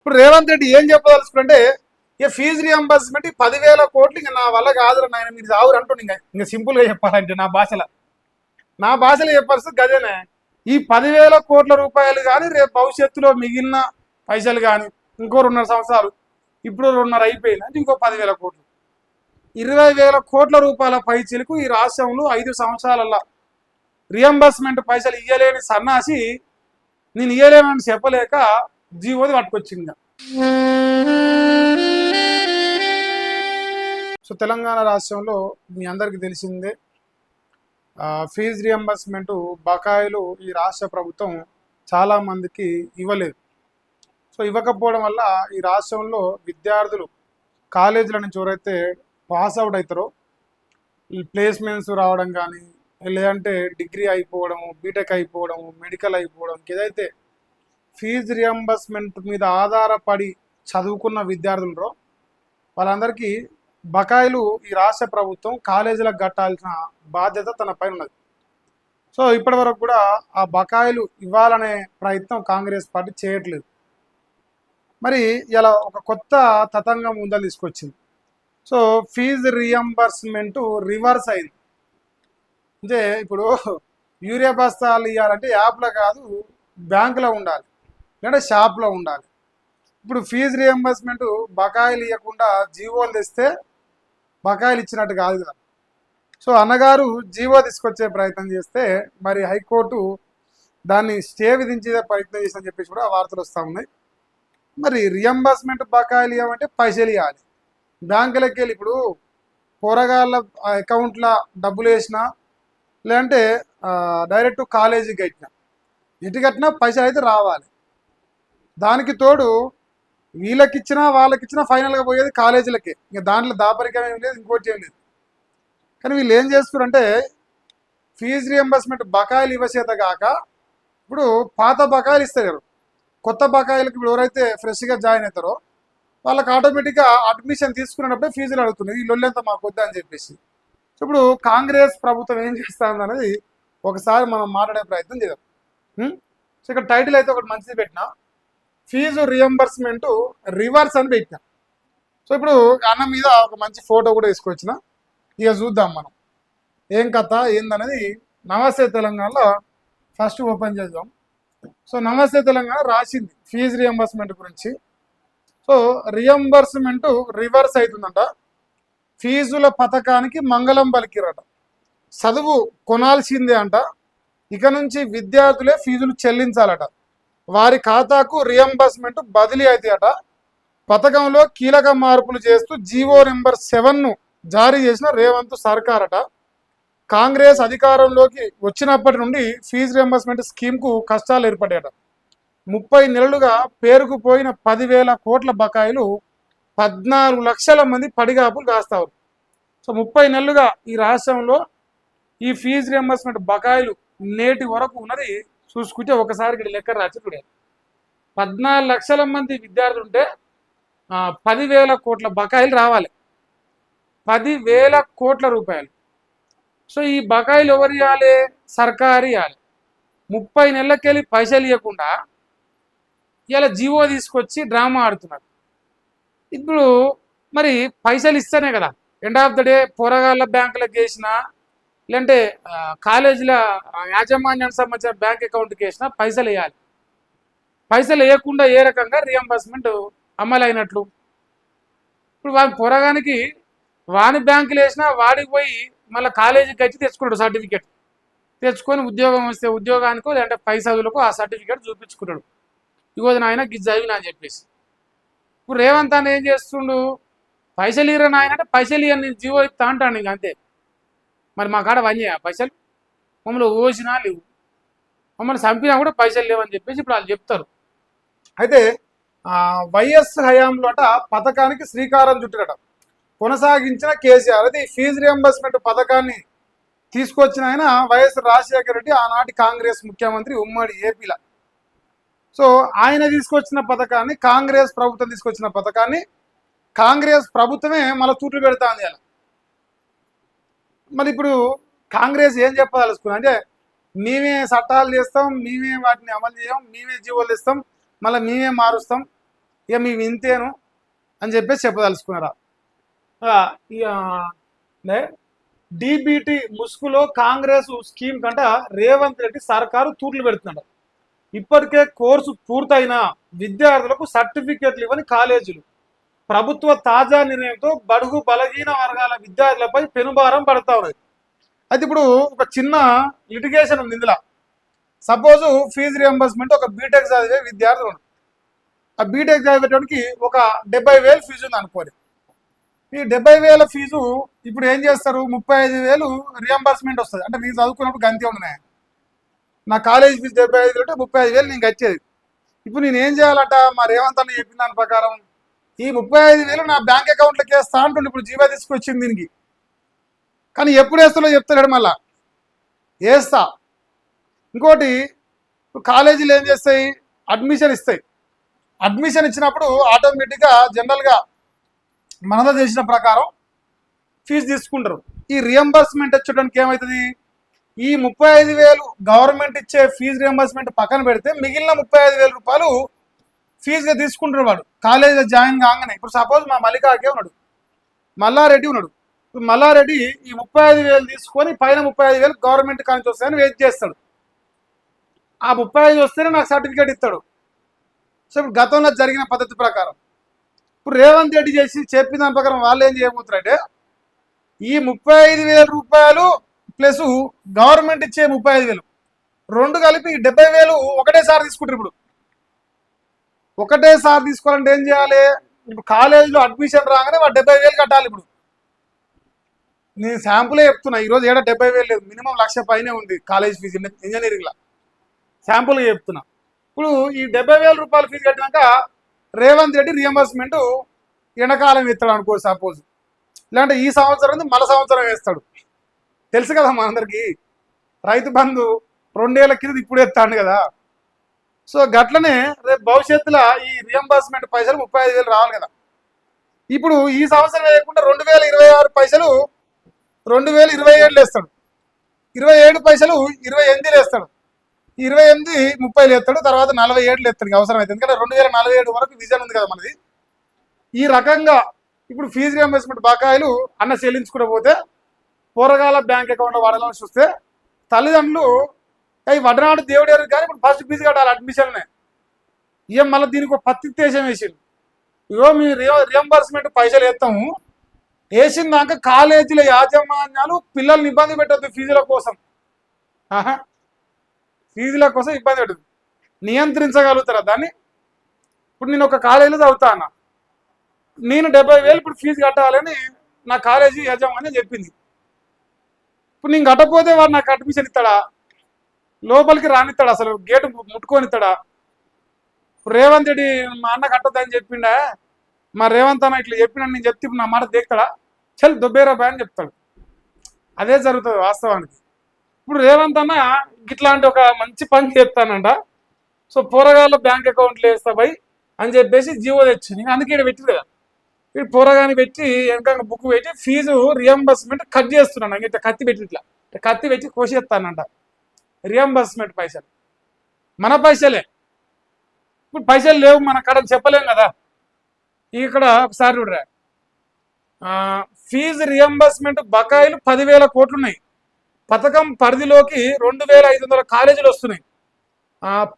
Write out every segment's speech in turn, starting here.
ఇప్పుడు రేవంత్ రెడ్డి ఏం చెప్పదలుచుకుంటే ఇక ఫీజు రియంబర్స్మెంట్ 10,000 కోట్లు ఇంకా నా వల్ల కాదు నాయన మీరు రావురు అంటుండే. ఇంకా సింపుల్గా చెప్పాలంటే నా భాషలో చెప్పాల్సి గదేనే. ఈ 10,000 కోట్ల రూపాయలు కానీ రేపు భవిష్యత్తులో మిగిలిన పైసలు కానీ ఇంకో 2.5 సంవత్సరాలు, ఇప్పుడు 2.5 అయిపోయింది అంటే ఇంకో 10,000 కోట్లు, 20,000 కోట్ల రూపాయల పైచీలకు ఈ రాష్ట్రంలో 5 సంవత్సరాలలో రియంబర్స్మెంట్ పైసలు ఇయ్యలేని సన్నాసి నేను ఇయ్యలేనని చెప్పలేక జీవోది పట్టుకొచ్చింది. సో తెలంగాణ రాష్ట్రంలో మీ అందరికీ తెలిసిందే, ఫీజు రియంబర్స్మెంట్ బకాయిలు ఈ రాష్ట్ర ప్రభుత్వం చాలామందికి ఇవ్వలేదు. సో ఇవ్వకపోవడం వల్ల ఈ రాష్ట్రంలో విద్యార్థులు కాలేజీల నుంచి ఎవరైతే పాస్ అవుట్ అవుతారో ఈ ప్లేస్మెంట్స్ రావడం కానీ, లేదంటే డిగ్రీ అయిపోవడము, బీటెక్ అయిపోవడము, మెడికల్ అయిపోవడం, ఏదైతే ఫీజు రియంబర్స్మెంట్ మీద ఆధారపడి చదువుకున్న విద్యార్థులు వాళ్ళందరికీ బకాయిలు ఈ రాష్ట్ర ప్రభుత్వం కాలేజీలకు కట్టాల్సిన బాధ్యత తన పైన ఉన్నది. సో ఇప్పటి వరకు కూడా ఆ బకాయిలు ఇవ్వాలనే ప్రయత్నం కాంగ్రెస్ పార్టీ చేయట్లేదు. మరి ఇలా ఒక కొత్త తతంగం ముందలు తీసుకొచ్చింది. సో ఫీజు రియంబర్స్మెంట్ రివర్స్ అయింది. అంటే ఇప్పుడు యూరియా బస్తాలు ఇవ్వాలంటే యాప్లో కాదు, బ్యాంకులో ఉండాలి, లేదంటే షాప్లో ఉండాలి. ఇప్పుడు ఫీజు రియంబర్స్మెంట్ బకాయిలు ఇవ్వకుండా జీవోలు తెస్తే బకాయిలు ఇచ్చినట్టు కాదు కదా. సో అన్నగారు జీవో తీసుకొచ్చే ప్రయత్నం చేస్తే మరి హైకోర్టు దాన్ని స్టే విధించే ప్రయత్నం చేసిందని చెప్పేసి కూడా వార్తలు వస్తూ ఉన్నాయి. మరి రియంబర్స్మెంట్ బకాయిలు ఇవ్వమంటే పైసలు ఇవ్వాలి, బ్యాంకులకి వెళ్ళి ఇప్పుడు పోరగాళ్ళ అకౌంట్లో డబ్బులు వేసినా, లేదంటే డైరెక్ట్ కాలేజీకి కట్టినా, ఎటు కట్టినా పైసలు అయితే రావాలి. దానికి తోడు వీళ్ళకిచ్చినా వాళ్ళకిచ్చినా ఫైనల్గా పోయేది కాలేజీలకే. ఇంకా దాంట్లో దాపరికం ఏం లేదు, ఇంకోటి ఏం లేదు. కానీ వీళ్ళు ఏం చేస్తున్నారంటే ఫీజు రియంబర్స్మెంట్ బకాయిలు ఇవ్వచేత కాక ఇప్పుడు పాత బకాయిలు ఇస్తారు, కొత్త బకాయిలకు ఇప్పుడు ఎవరైతే ఫ్రెష్గా జాయిన్ అవుతారో వాళ్ళకి ఆటోమేటిక్గా అడ్మిషన్ తీసుకునేటప్పుడే ఫీజులు అడుగుతుంది. ఈ లొల్లంతా మాకు వద్దా అని చెప్పేసి. సో ఇప్పుడు కాంగ్రెస్ ప్రభుత్వం ఏం చేస్తుంది అనేది ఒకసారి మనం మాట్లాడే ప్రయత్నం చేద్దాం. సో ఇక్కడ టైటిల్ అయితే ఒకటి మంచిది పెట్టిన, ఫీజు రియంబర్స్మెంట్ రివర్స్ అని పెట్టిన. సో ఇప్పుడు అన్న మీద ఒక మంచి ఫోటో కూడా తీసుకొచ్చిన, ఇక చూద్దాం మనం ఏం కథ ఏందనేది. నమస్తే తెలంగాణలో ఫస్ట్ ఓపెన్ చేద్దాం. సో నమస్తే తెలంగాణ రాసింది ఫీజు రియంబర్స్మెంట్ గురించి. సో రియంబర్స్మెంట్ రివర్స్ అవుతుందంట, ఫీజుల పథకానికి మంగళం పలికిరట, చదువు కొనాల్సిందే అంట, ఇక నుంచి విద్యార్థులే ఫీజులు చెల్లించాలట, వారి ఖాతాకు రియంబర్స్మెంట్ బదిలీ అవుతాయట, పథకంలో కీలక మార్పులు చేస్తూ జీవో నెంబర్ 7ను జారీ చేసిన రేవంత్ సర్కార్ అట, కాంగ్రెస్ అధికారంలోకి వచ్చినప్పటి నుండి ఫీజు రియంబర్స్మెంట్ స్కీమ్కు కష్టాలు ఏర్పడ్డాయట, 30 నెలలుగా పేరుకుపోయిన 10,000 కోట్ల బకాయిలు 14 లక్షల మంది పడిగాపులు కాస్తారు. సో 30 నెలలుగా ఈ రాష్ట్రంలో ఈ ఫీజు రియంబర్స్మెంట్ బకాయిలు నేటి వరకు ఉన్నది చూసుకుంటే ఒకసారి ఇక్కడ లెక్క రాచుకునే 14 లక్షల మంది విద్యార్థులు ఉంటే 10,000 కోట్ల బకాయిలు రావాలి, 10,000 కోట్ల రూపాయలు. సో ఈ బకాయిలు ఎవరు ఇవ్వాలి? సర్కారు ఇవ్వాలి. 30 నెలలకెళ్ళి పైసలు ఇవ్వకుండా ఇలా జీవో తీసుకొచ్చి డ్రామా ఆడుతున్నారు. ఇప్పుడు మరి పైసలు ఇస్తేనే కదా ఎండ్ ఆఫ్ ద డే పోరగాళ్ళ బ్యాంకులకు వేసినా, లేదంటే కాలేజీల యాజమాన్యానికి సంబంధించిన బ్యాంక్ అకౌంట్కి వేసినా పైసలు వేయాలి. పైసలు వేయకుండా ఏ రకంగా రియంబర్స్మెంట్ అమలు అయినట్లు? ఇప్పుడు వాడి పొరగానికి వాని బ్యాంకులు వేసినా వాడికి పోయి మళ్ళీ కాలేజీకి వచ్చి తెచ్చుకున్నాడు సర్టిఫికేట్, తెచ్చుకొని ఉద్యోగం వస్తే ఉద్యోగానికో లేదంటే పై చదువులకు ఆ సర్టిఫికేట్ చూపించుకున్నాడు, ఇగో నాయన గిజ్ చదివినా అని చెప్పేసి. ఇప్పుడు రేవంత్ అన్న ఏం చేస్తుండు, పైసలు ఇరా నాయన అంటే పైసలు ఇవ్వని నేను జీవో ఇస్తా అంటాను. ఇంక అంతే. మరి మా కాడ వన్యా పైసలు, మమ్మల్ని ఓసినా లేవు, మమ్మల్ని చంపినా కూడా పైసలు లేవని చెప్పేసి ఇప్పుడు వాళ్ళు చెప్తారు. అయితే వైఎస్ హయాంలో అట పథకానికి శ్రీకారం చుట్టడట కొనసాగించిన కేసీఆర్. అయితే ఈ ఫీజు రియంబర్స్మెంట్ పథకాన్ని తీసుకొచ్చిన ఆయన వైఎస్ రాజశేఖర రెడ్డి, ఆనాటి కాంగ్రెస్ ముఖ్యమంత్రి ఉమ్మడి ఏపీలో. సో ఆయన తీసుకొచ్చిన పథకాన్ని, కాంగ్రెస్ ప్రభుత్వం తీసుకొచ్చిన పథకాన్ని కాంగ్రెస్ ప్రభుత్వమే మళ్ళీ తూట్లు పెడతాంది అలా. మరి ఇప్పుడు కాంగ్రెస్ ఏం చెప్పదలుచుకున్నా అంటే మేమే చట్టాలు చేస్తాం, మేమే వాటిని అమలు చేయం, మేమే జీవోలు ఇస్తాం, మళ్ళీ మేమే మారుస్తాం, ఇక మేము ఇంతేను అని చెప్పేసి చెప్పదలుచుకున్నారా. ఇక డీబీటీ ముసుగులో కాంగ్రెస్ స్కీమ్ కంట రేవంత్ రెడ్డి సర్కారు తూట్లు పెడుతున్నాడు. ఇప్పటికే కోర్సు పూర్తయిన విద్యార్థులకు సర్టిఫికెట్లు ఇవ్వని కాలేజీలు. ప్రభుత్వ తాజా నిర్ణయంతో బడుగు బలహీన వర్గాల విద్యార్థులపై పెనుభారం పడతా ఉన్నది. అయితే ఇప్పుడు ఒక చిన్న లిటిగేషన్ ఉంది ఇందులో. సపోజు ఫీజు రియంబర్స్మెంట్ ఒక బీటెక్ చదివే విద్యార్థులు, ఆ బీటెక్ చదివేటానికి ఒక 70,000 ఫీజు ఉంది అనుకోండి. ఈ 70,000 ఫీజు ఇప్పుడు ఏం చేస్తారు, 35,000 రియంబర్స్మెంట్ వస్తుంది. అంటే నేను చదువుకున్నప్పుడు గంతే ఉన్నాయి, నా కాలేజ్ ఫీజు 75,000 అంటే 35,000 నేను వచ్చేది. ఇప్పుడు నేను ఏం చేయాలంట, మా రేవంత్ అన్న చెప్పిన దాని ప్రకారం ఈ 35,000 నా బ్యాంక్ అకౌంట్లోకి వేస్తా అంటుండే. ఇప్పుడు జీవో తీసుకొచ్చింది దీనికి, కానీ ఎప్పుడు వేస్తాలో చెప్తాడు, మళ్ళా వేస్తా. ఇంకోటి, కాలేజీలు ఏం చేస్తాయి, అడ్మిషన్ ఇస్తాయి. అడ్మిషన్ ఇచ్చినప్పుడు ఆటోమేటిక్గా జనరల్గా మనలో చేసిన ప్రకారం ఫీజు తీసుకుంటారు. ఈ రియంబర్స్మెంట్ వచ్చేటానికి ఏమవుతుంది, ఈ 35,000 గవర్నమెంట్ ఇచ్చే ఫీజు రియంబర్స్మెంట్ పక్కన పెడితే మిగిలిన 35,000 రూపాయలు ఫీజుగా తీసుకుంటారు వాడు కాలేజీలో జాయిన్ కాగానే. ఇప్పుడు సపోజ్ మా మల్లికాకే ఉన్నాడు, మల్లారెడ్డి ఉన్నాడు. ఇప్పుడు మల్లారెడ్డి ఈ 35,000 తీసుకొని పైన 35,000 గవర్నమెంట్ కానించి వస్తాయని వెయిట్ చేస్తాడు. ఆ 35 వస్తేనే నాకు సర్టిఫికేట్ ఇస్తాడు. సో ఇప్పుడు గతంలో జరిగిన పద్ధతి ప్రకారం ఇప్పుడు రేవంత్ రెడ్డి చేసి చెప్పిన దాని ప్రకారం వాళ్ళు ఏం చేయబోతున్నారంటే, ఈ 35,000 రూపాయలు ప్లస్ గవర్నమెంట్ ఇచ్చే 35,000 రెండు కలిపి 70,000 ఒకటేసారి తీసుకుంటారు. ఇప్పుడు ఒకటేసారి తీసుకోవాలంటే ఏం చేయాలి, ఇప్పుడు కాలేజీలో అడ్మిషన్ రాగానే వాడు 70,000 కట్టాలి. ఇప్పుడు నేను శాంపులే చెప్తున్నా, ఈరోజు ఏడా 70,000 లేదు, మినిమం 1,00,000 పైనే ఉంది కాలేజ్ ఫీజు ఇంజనీరింగ్లో, శాంపుల్గా చెప్తున్నా. ఇప్పుడు ఈ 70,000 రూపాయల ఫీజు కట్టినాక రేవంత్ రెడ్డి రియంబర్స్మెంట్ ఎండాకాలం ఇస్తాడు అనుకో సపోజ్, ఇలాంటి ఈ సంవత్సరం మళ్ళీ సంవత్సరం వేస్తాడు. తెలుసు కదా మనందరికీ, రైతు బంధు 2 ఏళ్ల కింద ఇప్పుడు ఎత్తాడు కదా. సో గట్లనే రేపు భవిష్యత్తులో ఈ రియంబర్స్మెంట్ పైసలు 35,000 రావాలి కదా. ఇప్పుడు ఈ సంవత్సరం వేయకుండా 2026 పైసలు 2027 వేస్తాడు, 27 పైసలు 28 వేస్తాడు, 28 30 వేస్తాడు, తర్వాత 47 వేస్తాడు అవసరం అయితే. ఎందుకంటే 2047 వరకు విజన్ ఉంది కదా మనది. ఈ రకంగా ఇప్పుడు ఫీజు రియంబర్స్మెంట్ బకాయిలు అన్న చెల్లించుకుంటూ పోతే పోరగాల బ్యాంక్ అకౌంట్ వాడాలని చూస్తే తల్లిదండ్రులు అవి వడనాడు దేవుడు ఎవరు, కానీ ఇప్పుడు ఫస్ట్ ఫీజు కట్టాలి అడ్మిషన్నే. ఇక మళ్ళీ దీనికి ఒక పత్తి దేశం వేసింది. ఇగో మీ రియంబర్స్మెంట్ పైసలు వేస్తాము, వేసిందాక కాలేజీల యాజమాన్యాలు పిల్లల్ని ఇబ్బంది పెట్టద్దు ఫీజుల కోసం. ఫీజుల కోసం ఇబ్బంది పెట్టదు, నియంత్రించగలుగుతారా దాన్ని? ఇప్పుడు నేను ఒక కాలేజీలో చదువుతా అన్న, నేను 70,000 ఇప్పుడు ఫీజు కట్టాలని నా కాలేజీ యజమాని చెప్పింది. ఇప్పుడు నేను కట్టకపోతే వాడు నాకు అడ్మిషన్ ఇస్తాడా, లోపలికి రానిస్తాడా, అసలు గేటు ముట్టుకొని ఇస్తాడా? రేవంత్ రెడ్డి మా అన్న కట్టద్దని చెప్పిండా, మా రేవంత్ అన్న ఇట్లా చెప్పినా నేను చెప్తే ఇప్పుడు నా మాట దేక్తాడా, చల్ దొబ్బేరా బాయ్ అని చెప్తాడు. అదే జరుగుతుంది వాస్తవానికి. ఇప్పుడు రేవంత్ అన్న ఇట్లాంటి ఒక మంచి పని చెప్తానంట. సో పోరగాళ్ళ బ్యాంక్ అకౌంట్లు వేస్తా పోయి అని చెప్పేసి జీవో తెచ్చింది. అందుకే ఇక్కడ పెట్టింది కదా, ఇక్కడ పోరగాని పెట్టి వెనక బుక్ పెట్టి ఫీజు రియంబర్స్మెంట్ కట్ చేస్తున్నాను. ఇట్లా కత్తి పెట్టి ఇట్లా కత్తి పెట్టి కోసేస్తానంట రియంబర్స్మెంట్ పైసలు, మన పైసలే. ఇప్పుడు పైసలు లేవు మన కాడ చెప్పలేం కదా. ఇక్కడ ఒకసారి చూడరా, ఫీజు రియంబర్స్మెంట్ బకాయిలు 10,000 కోట్లు ఉన్నాయి. పథకం పరిధిలోకి 2,500 కాలేజీలు వస్తున్నాయి.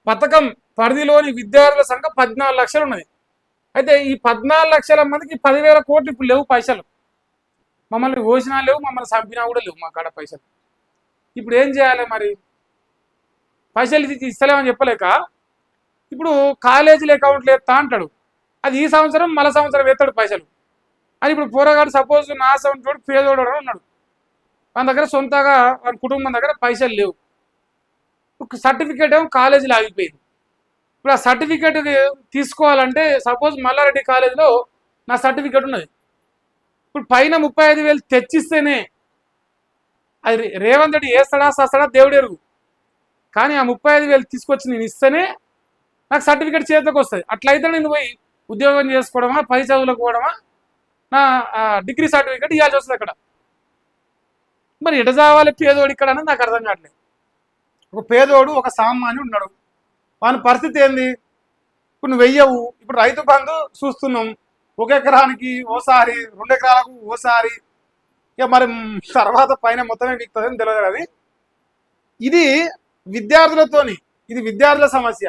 పథకం పరిధిలోని విద్యార్థుల సంఖ్య 14 లక్షలు ఉన్నది. అయితే ఈ 14 లక్షల మందికి 10,000 కోట్లు ఇప్పుడు లేవు పైసలు. మమ్మల్ని పోసినా లేవు, మమ్మల్ని చంపినా కూడా లేవు మా కాడ పైసలు. ఇప్పుడు ఏం చేయాలి మరి, పైసలు ఇస్తలేమని చెప్పలేక ఇప్పుడు కాలేజీల అకౌంట్లు ఎత్తా అంటాడు. అది ఈ సంవత్సరం మళ్ళీ సంవత్సరం ఎత్తాడు పైసలు అని. ఇప్పుడు పోరగాడు సపోజ్ నా సంవత్సరం పేదోడు ఉన్నాడు, మన దగ్గర సొంతగా వాళ్ళ కుటుంబం దగ్గర పైసలు లేవు, సర్టిఫికేట్ ఏమో కాలేజీలో ఆగిపోయింది. ఇప్పుడు ఆ సర్టిఫికేట్ తీసుకోవాలంటే సపోజ్ మల్లారెడ్డి కాలేజీలో నా సర్టిఫికేట్ ఉన్నది, ఇప్పుడు పైన 35,000 తెచ్చిస్తేనే అది రేవంత్ రెడ్డి వేస్తాడా సస్తాడా దేవుడు ఎరుగు, కానీ ఆ 35,000 తీసుకొచ్చి నేను ఇస్తేనే నాకు సర్టిఫికేట్ చేతికి వస్తుంది. అట్లయితే నేను పోయి ఉద్యోగం చేసుకోవడమా, పై చదువులకు పోవడమా, నా డిగ్రీ సర్టిఫికేట్ ఇవ్వాల్సి వస్తుంది అక్కడ. మరి ఎట చావాలి పేదోడు ఇక్కడ అనేది నాకు అర్థం కావట్లేదు. ఒక పేదోడు ఒక సామాన్యుడు ఉన్నాడు, వాని పరిస్థితి ఏంది, ఇప్పుడు నువ్వు వెయ్యవు. ఇప్పుడు రైతు బంధు చూస్తున్నాం, 1 ఎకరానికి ఓసారి, 2 ఎకరాలకు ఓసారి, ఇక మరి తర్వాత పైన మొత్తమే వీక్తుందని తెలియదు. అది ఇది విద్యార్థులతోని, ఇది విద్యార్థుల సమస్య.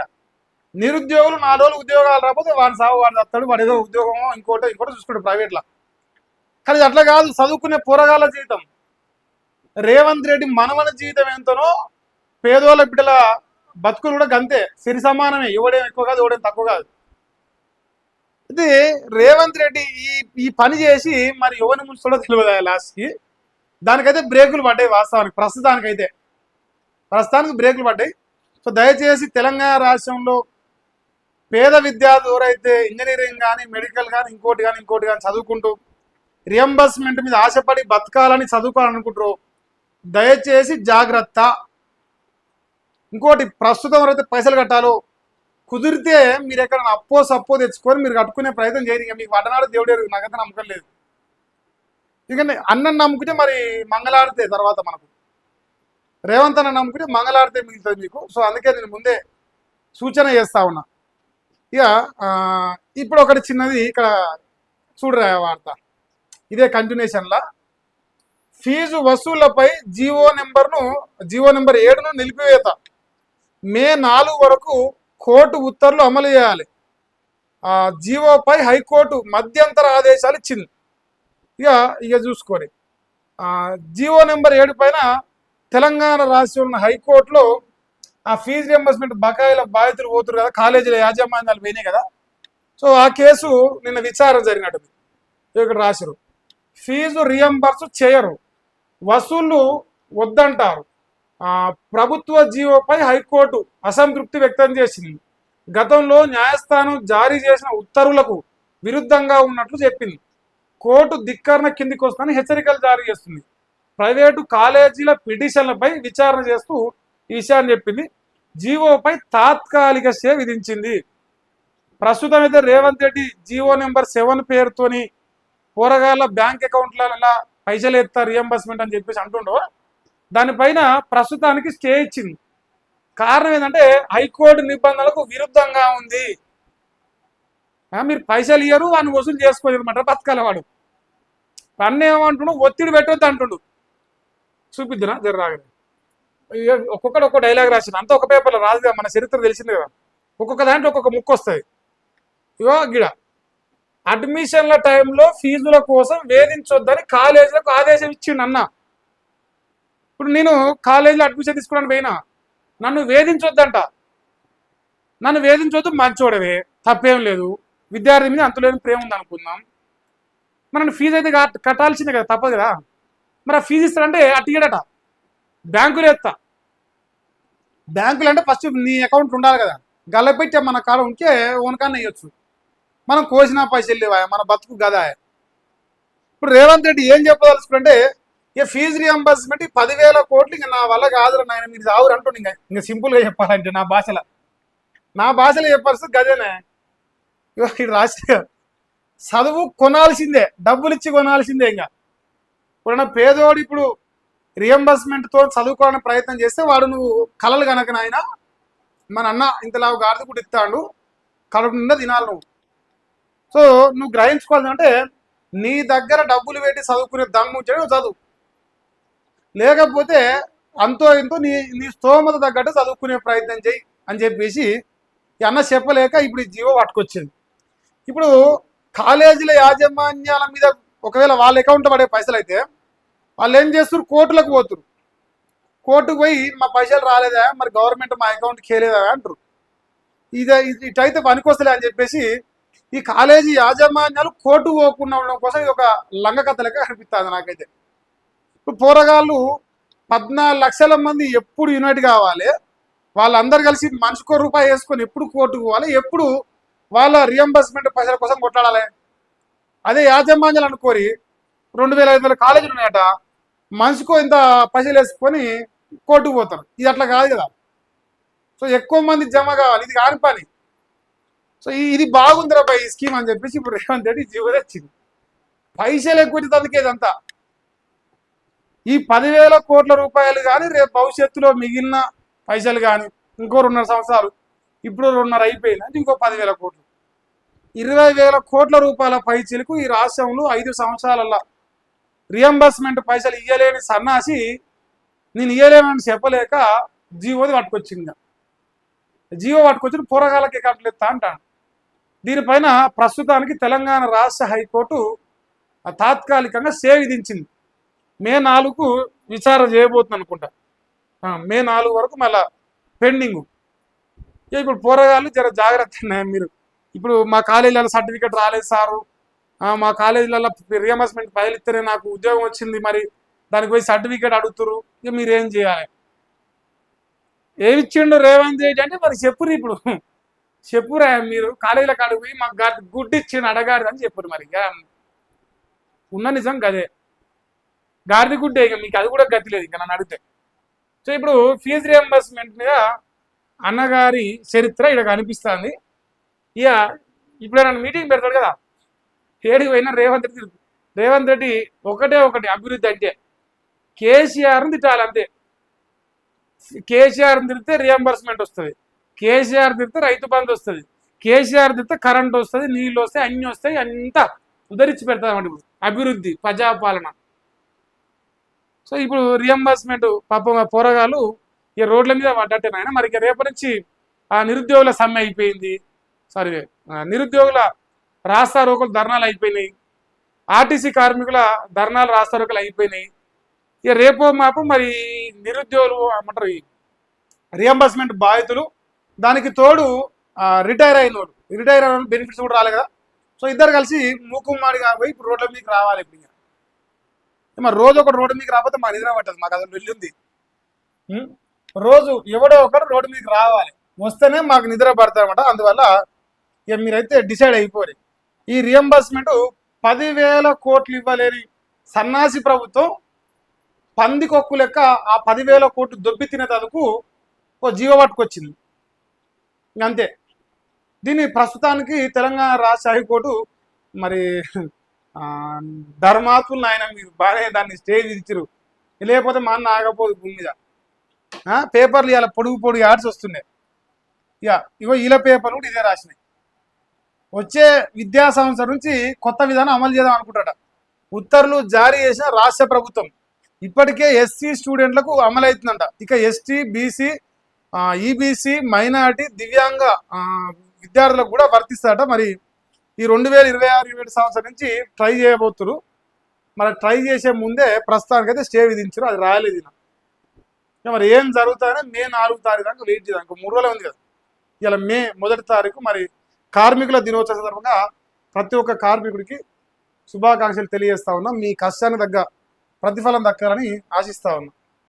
నిరుద్యోగులు 4 రోజులు ఉద్యోగాలు రాకపోతే వాడు సాగు వాడు వస్తాడు, వాడు ఏదో ఉద్యోగమో ఇంకోటో చూసుకుంటాడు ప్రైవేట్లో. కానీ అట్లా కాదు, చదువుకునే పోరగాళ్ళ జీవితం. రేవంత్ రెడ్డి మనవన జీవితం ఎంతనో పేదోళ్ళ బిడ్డల బతుకులు కూడా గంతే, సిరి సమానమే. ఎవడేం ఎక్కువ కాదు, ఎవడేం తక్కువ కాదు. ఇది రేవంత్ రెడ్డి ఈ పని చేసి మరి ఎవరిని ముంచుతాడో తెలియదు లాస్ట్కి. దానికైతే బ్రేకులు పడ్డాయి వాస్తవానికి, ప్రస్తుతానికి బ్రేకులు పడ్డాయి. సో దయచేసి తెలంగాణ రాష్ట్రంలో పేద విద్యార్థులు ఎవరైతే ఇంజనీరింగ్ కానీ, మెడికల్ కానీ, ఇంకోటి కానీ చదువుకుంటూ రియంబర్స్మెంట్ మీద ఆశపడి బతకాలని చదువుకోవాలనుకుంటారో దయచేసి జాగ్రత్త. ఇంకోటి, ప్రస్తుతం ఎవరైతే పైసలు కట్టాలో కుదిరితే మీరు ఎక్కడైనా సప్పో తెచ్చుకొని మీరు కట్టుకునే ప్రయత్నం చేయరు. ఇక మీకు వడనాడు దేవుడు, నాకైతే నమ్మకం లేదు. ఎందుకంటే అన్నం నమ్ముకుంటే మరి మంగళాడితే తర్వాత మనకు, రేవంత్ అన్న నమ్ముకుంటే మంగళాడితే మిగులుతుంది మీకు. సో అందుకే నేను ముందే సూచన చేస్తా ఉన్నా. ఇక ఇప్పుడు ఒకటి చిన్నది ఇక్కడ చూడరా వార్త, ఇదే కంటిన్యూషన్లా. ఫీజు వసూళ్లపై జీవో నెంబర్ 7ను నిలిపివేత. మే 4 వరకు కోర్టు ఉత్తర్వులు అమలు చేయాలి. జీవోపై హైకోర్టు మధ్యంతర ఆదేశాలు ఇచ్చింది. ఇక చూసుకోండి, జీవో నెంబర్ 7 పైన తెలంగాణ రాష్ట్రంలో హైకోర్టులో ఆ ఫీజు రియంబర్స్మెంట్ బకాయిల బాధితులు పోతున్నారు కదా, కాలేజీల యాజమాన్యాలు పోయినాయి కదా. సో ఆ కేసు నిన్న విచారణ జరిగినట్టు ఇక్కడ రాశారు. ఫీజు రియంబర్స్ చేయరు, వసూళ్లు వద్దంటారు. ప్రభుత్వ జీవోపై హైకోర్టు అసంతృప్తి వ్యక్తం చేసింది. గతంలో న్యాయస్థానం జారీ చేసిన ఉత్తర్వులకు విరుద్ధంగా ఉన్నట్లు చెప్పింది. కోర్టు ధిక్కరణ కిందికి వస్తుందని హెచ్చరికలు జారీ చేస్తుంది. ప్రైవేటు కాలేజీల పిటిషన్లపై విచారణ చేస్తూ ఈ విషయాన్ని చెప్పింది. జీవోపై తాత్కాలిక స్టే విధించింది. ప్రస్తుతం అయితే రేవంత్ రెడ్డి జీవో నెంబర్ 7 పేరుతోని పోరగాళ్ళ బ్యాంక్ అకౌంట్ల పైసలు ఎత్తారు రియంబర్స్మెంట్ అని చెప్పేసి అంటుండో, దానిపైన ప్రస్తుతానికి స్టే ఇచ్చింది. కారణం ఏంటంటే హైకోర్టు నిబంధనలకు విరుద్ధంగా ఉంది. మీరు పైసలు ఇయ్యరు, వాడిని వసూలు చేసుకోలేదన్నమాట, బతకాల వాడు. అన్న ఏమంటుండు, ఒత్తిడి పెట్టొద్దు అంటుండు. చూపిద్దునా జర్రాగని. ఒక్కొక్కటి ఒక్కొక్క డైలాగ్ రాసిన, అంతా ఒక పేపర్లో రాదుగా, మన చరిత్ర తెలిసింది కదా. ఒక్కొక్క దాంట్లో ఒక్కొక్క ముక్కు వస్తుంది. ఇగో గిడ అడ్మిషన్ల టైంలో ఫీజుల కోసం వేధించొద్దని కాలేజీలకు ఆదేశం ఇచ్చిండు అన్న. ఇప్పుడు నేను కాలేజీలో అడ్మిషన్ తీసుకోవడానికి పోయినా, నన్ను వేధించొద్దంట. నన్ను వేధించొద్దు, మంచోడవే, తప్పేం లేదు, విద్యార్థి మీద అంతలేని ప్రేమ ఉంది అనుకుందాం. మరి ఫీజు అయితే కట్టాల్సిందే కదా, తప్పదు కదా. మరి ఆ ఫీజు ఇస్తారంటే అట్టిగడట, బ్యాంకులు ఎత్తా. బ్యాంకులు అంటే ఫస్ట్ నీ అకౌంట్ ఉండాలి కదా, గల్లపెట్టే మన కాడ ఉంటే ఓనకాన్ని వేయొచ్చు. మనం కోసిన పైసలు లేవా, మన బతుకు గదా. ఇప్పుడు రేవంత్ రెడ్డి ఏం చెప్పదలుచుకుంటే, ఇక ఫీజు రియంబర్స్మెంట్ 10,000 కోట్లు ఇంకా నా వల్ల కాదురా నాయన, మీరు రావురు అంటుండే. ఇంకా సింపుల్గా చెప్పాలంటే నా భాషలో చెప్పాల్సింది గదేనే. ఇక రాష్ట్ర చదువు కొనాల్సిందే, డబ్బులు ఇచ్చి కొనాల్సిందే. ఇంకా ఇప్పుడన్నా పేదోడు ఇప్పుడు రియంబర్స్మెంట్తో చదువుకోవడానికి ప్రయత్నం చేస్తే వాడు నువ్వు కలలు కనుక నాయన, మన అన్న ఇంతలావు గాడిద కూడా ఇస్తాడు, కడుపు నిండా తినాలి నువ్వు. సో నువ్వు గ్రహించుకోవాలంటే నీ దగ్గర డబ్బులు పెట్టి చదువుకునే దమ్ము చేయడం చదువు, లేకపోతే అంతో ఇంతో నీ స్తోమత తగ్గట్టు చదువుకునే ప్రయత్నం చేయి అని చెప్పేసి ఈ అన్న చెప్పలేక ఇప్పుడు ఈ జీవో పట్టుకొచ్చింది. ఇప్పుడు కాలేజీల యాజమాన్యాల మీద ఒకవేళ వాళ్ళ అకౌంట్ పడే పైసలు అయితే వాళ్ళు ఏం చేస్తారు, కోర్టులకు పోతురు. కోర్టుకు పోయి మా పైసలు రాలేదా, మరి గవర్నమెంట్ మా అకౌంట్కి వేయలేదా అంటారు. ఇటైతే పనికొస్తలే అని చెప్పేసి ఈ కాలేజీ యాజమాన్యాలు కోర్టు పోకుండా ఉండడం కోసం ఇది ఒక లంగ కథ లెక్క అనిపిస్తుంది నాకైతే. ఇప్పుడు పోరగాళ్ళు 14 లక్షల మంది ఎప్పుడు యునైట్ కావాలి, వాళ్ళందరూ కలిసి మనిషికో రూపాయి వేసుకొని ఎప్పుడు కోర్టుకు పోవాలి, ఎప్పుడు వాళ్ళ రియంబర్స్మెంట్ పైసల కోసం కొట్లాడాలి. అదే యాజమాన్యాలు అనుకోరి 2,500 కాలేజీలు ఉన్నాయట, మనిషికో ఇంత పైసలు వేసుకొని కోర్టుకు పోతారు. ఇది అట్లా కాదు కదా. సో ఎక్కువ మంది జమ కావాలి, ఇది కాని పని. సో ఇది బాగుందిరా పై ఈ స్కీమ్ అని చెప్పేసి ఇప్పుడు రేవంత్ రెడ్డి జీవో తెచ్చింది. పైసలు ఎక్కువ అందుకేదంతా. ఈ 10,000 కోట్ల రూపాయలు కానీ రేపు భవిష్యత్తులో మిగిలిన పైసలు కానీ ఇంకో 2.5 సంవత్సరాలు ఇప్పుడు 2.5 అయిపోయింది అంటే ఇంకో 10,000 కోట్లు. 20,000 కోట్ల రూపాయల పైచిలకు ఈ రాష్ట్రంలో 5 సంవత్సరాలలో రియంబర్స్మెంట్ పైసలు ఇయ్యలేని సన్నాసి నేను ఇయ్యలేనని చెప్పలేక జీవోది పట్టుకొచ్చింది. జీవో పట్టుకొచ్చి పోరగాళ్ళకి కట్టలేస్తా అంటాను. దీనిపైన ప్రస్తుతానికి తెలంగాణ రాష్ట్ర హైకోర్టు తాత్కాలికంగా స్టే విధించింది. మే 4 విచారణ చేయబోతుంది అనుకుంటా. మే 4 వరకు మళ్ళా పెండింగ్. ఇప్పుడు పోరగాళ్ళు జర జాగ్రత్త. మీరు ఇప్పుడు మా కాలేజీలలో సర్టిఫికేట్ రాలేదు సారు, మా కాలేజీలలో రియంబర్స్మెంట్ ఫైల్ ఇస్తేనే నాకు ఉద్యోగం వచ్చింది, మరి దానికి పోయి సర్టిఫికేట్ అడుగుతారు, ఇక మీరేం చేయాలి? ఏమిచ్చిండు రేవంత్ రెడ్డి అంటే మరి చెప్పురు. ఇప్పుడు చెప్పురా, మీరు కాలేజీలకు అడుగు పోయి మాకు గుడ్డు ఇచ్చిండు అడగాడు అని చెప్పురు. మరి ఇక ఉన్న నిజం గదే, గాడిది గుడ్డే. ఇక మీకు అది కూడా గతి లేదు ఇంకా నన్ను అడిగితే. సో ఇప్పుడు ఫీజు రియంబర్స్మెంట్ మీద అన్నగారి చరిత్ర ఇక్కడ కనిపిస్తుంది. ఇక ఇప్పుడు నన్ను మీటింగ్ పెడతాడు కదా, ఏడికి పోయినా రేవంత్ రెడ్డి ఒకటి అభివృద్ధి అంటే కేసీఆర్ని తిట్టాలి అంతే. కేసీఆర్ని తిడితే రియంబర్స్మెంట్ వస్తుంది, కేసీఆర్ తిడితే రైతు బంధు వస్తుంది, కేసీఆర్ తిడితే కరెంట్ వస్తుంది, నీళ్ళు వస్తాయి, అన్నీ వస్తాయి, అంతా ఉదరించి పెడతామండి ఇప్పుడు అభివృద్ధి ప్రజాపాలన. సో ఇప్పుడు రియంబర్స్మెంట్ పాపం పోరగాళ్ళు ఇక రోడ్ల మీద పడ్డట్టేనాయన. మరి ఇక రేపటి నుంచి ఆ నిరుద్యోగుల సమ్మె అయిపోయింది, సారీ నిరుద్యోగుల రాస్తారోకలు ధర్నాలు అయిపోయినాయి, ఆర్టీసీ కార్మికుల ధర్నాలు రాస్తారోకలు అయిపోయినాయి. ఇక రేపో మాపు మరి నిరుద్యోగులు ఏమంటారు రియంబర్స్మెంట్ బాధితులు, దానికి తోడు రిటైర్ అయిన బెనిఫిట్స్ కూడా రాలే కదా. సో ఇద్దరు కలిసి మూకుమ్మాడిగా పోయి ఇప్పుడు రోడ్ల మీకు రావాలి. ఇప్పుడు మరి రోజు ఒకటి రోడ్డు మీకు రాకపోతే మాకు నిద్ర పట్టదు, మాకు అసలు వెళ్ళింది. రోజు ఎవడో ఒకరు రోడ్డు మీకు రావాలి, వస్తేనే మాకు నిద్ర పడతారన్నమాట. అందువల్ల ఇక మీరైతే డిసైడ్ అయిపోయి ఈ రియంబర్స్మెంట్ 10,000 కోట్లు ఇవ్వలేని సన్నాసి ప్రభుత్వం పందికొక్కు లెక్క ఆ 10,000 కోట్లు దొబ్బి తినేందుకు ఓ జీవో పట్టుకొచ్చింది. అంతే. దీన్ని ప్రస్తుతానికి తెలంగాణ రాష్ట్ర హైకోర్టు మరి ధర్మాత్ములు ఆయన మీరు బాగానే దాన్ని స్టే విధించరు, లేకపోతే మా అన్న ఆగపోదు భూమి మీద. పేపర్లు ఇలా పొడుగు యాడ్స్ వస్తున్నాయి. ఇగో వీళ్ళ పేపర్లు కూడా ఇదే రాసినాయి. వచ్చే విద్యా సంవత్సరం నుంచి కొత్త విధానం అమలు చేద్దాం అనుకుంటాట. ఉత్తర్వులు జారీ చేసిన రాష్ట్ర ప్రభుత్వం ఇప్పటికే ఎస్సీ స్టూడెంట్లకు అమలవుతుందంట. ఇక ఎస్టీ, బీసీ, ఈబీసీ, మైనారిటీ, దివ్యాంగ విద్యార్థులకు కూడా వర్తిస్తారట. మరి ఈ 2026-27 సంవత్సరం నుంచి ట్రై చేయబోతున్నారు. మరి ట్రై చేసే ముందే ప్రస్తుతానికైతే స్టే విధించారు, అది రాయలేదు. మరి ఏం జరుగుతుందని మే 4 తారీఖు దాకా వెయిట్ చేద్దాం. ఇంకో 3 రోజులు ఉంది కదా. ఇలా మే 1 తారీఖు మరి కార్మికుల దినోత్సవ సందర్భంగా ప్రతి ఒక్క కార్మికుడికి శుభాకాంక్షలు తెలియజేస్తా ఉన్నా. మీ కష్టానికి తగ్గ ప్రతిఫలం దక్కాలని ఆశిస్తా ఉన్నా.